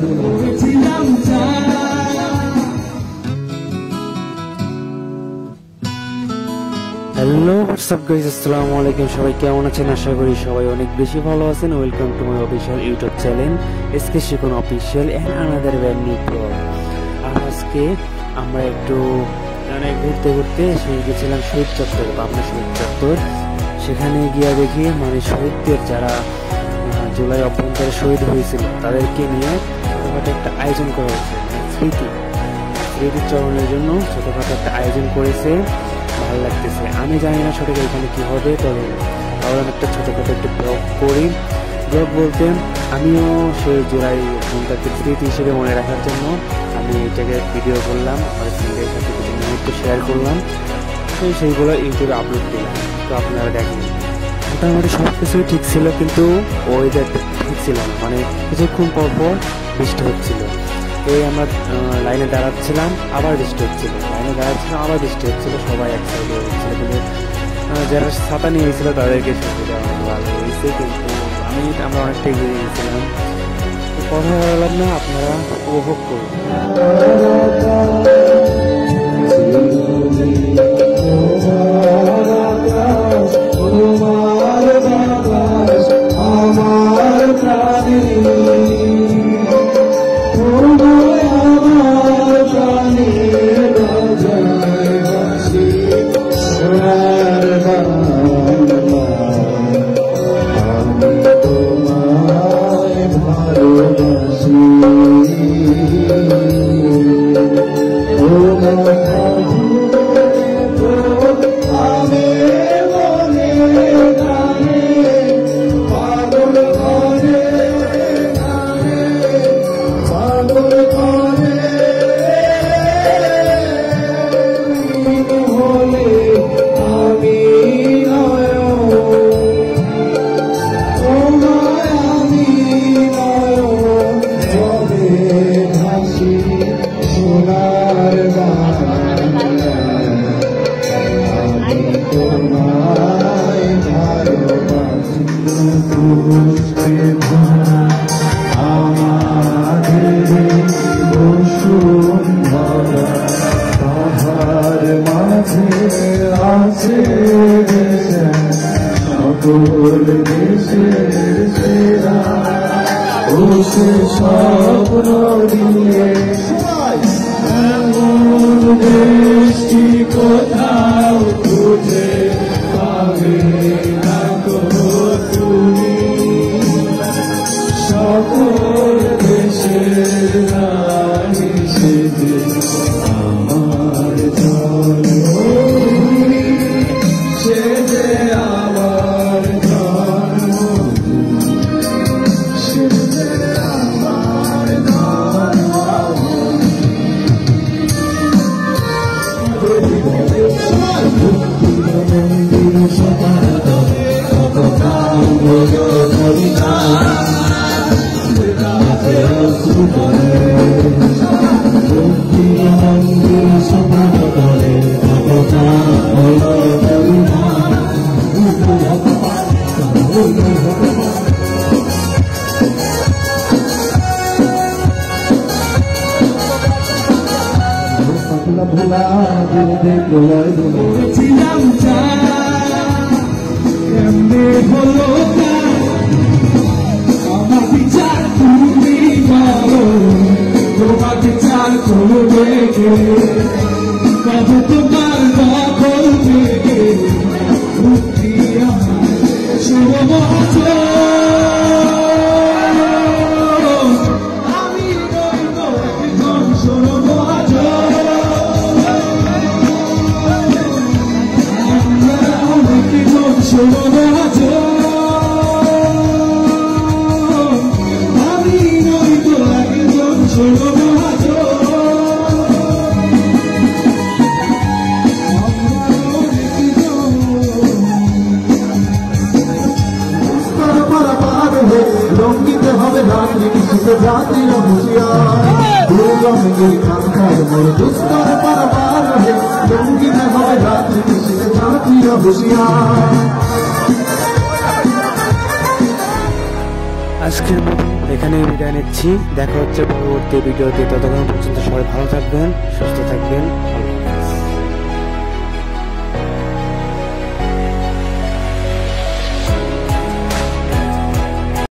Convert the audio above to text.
Hello WhatsApp guys, আসসালামু আলাইকুম। সবাই কেমন আছেন? আশা করি সবাই অনেক বেশি ভালো আছেন। Welcome to my official YouTube channel SK Shikhon official and another brand new vlog. আর আজকে আমরা একটু ঘুরতে ঘুরতে গেছিলাম শহীদ চত্বর, পাবনা শহীদ চত্বর। সেখানে গিয়ে দেখি শহীদদের যারা জুলাই অভ্যন্তরে শহীদ হয়েছিল তাদেরকে নিয়ে ছোটখাটো একটা আয়োজন করা হয়েছে, স্মৃতিচারণের জন্য ছোটখাটো একটা আয়োজন করেছে। ভালো লাগতেছে। আমি জানি না সঠিক এখানে কি হবে, তবে ভাবলাম একটা ছোটখাটো একটা ব্লগ করি। ব্লগ বলতে আমিও সেই জুলাই অভ্যন্তরকে স্মৃতি হিসেবে মনে রাখার জন্য আমি এটাকে ভিডিও করলাম, আমার ফ্রেন্ডের সাথে কিছু মুহূর্ত শেয়ার করলাম, সেইগুলো ইউটিউবে আপলোড দিলাম। তো আপনারা দেখেন, মোটামুটি সব কিছুই ঠিক ছিল, কিন্তু ওয়েদার ঠিক ছিল না। কিছুক্ষণ পর পর বৃষ্টি হচ্ছিল। এই আমরা লাইনে দাঁড়াচ্ছিলাম, আবার বৃষ্টি হচ্ছিল, লাইনে দাঁড়াচ্ছিলাম, আবার বৃষ্টি হচ্ছিল। সবাই এক সাইডে হচ্ছিল, কিন্তু যারা ছাতা নিয়ে গেছিল তাদেরকে সুবিধা অনেক ভালো হয়েছে, কিন্তু আমরা অনেকটাই ঘুরে গেছিলাম। কথা বললাম না, আপনারা উপভোগ করুন। কোথাও খুঁজে পাবে না তুমি, সকল দেশের রানী সেজে আমার জন্মভূমি, সেজে আমার জন্মভূমি, সেজে আমার আজকের মতো এখানে বিদায় নিচ্ছি। দেখা হচ্ছে পরবর্তী ভিডিওতে। ততক্ষণ পর্যন্ত সবাই ভালো থাকবেন, সুস্থ থাকবেন।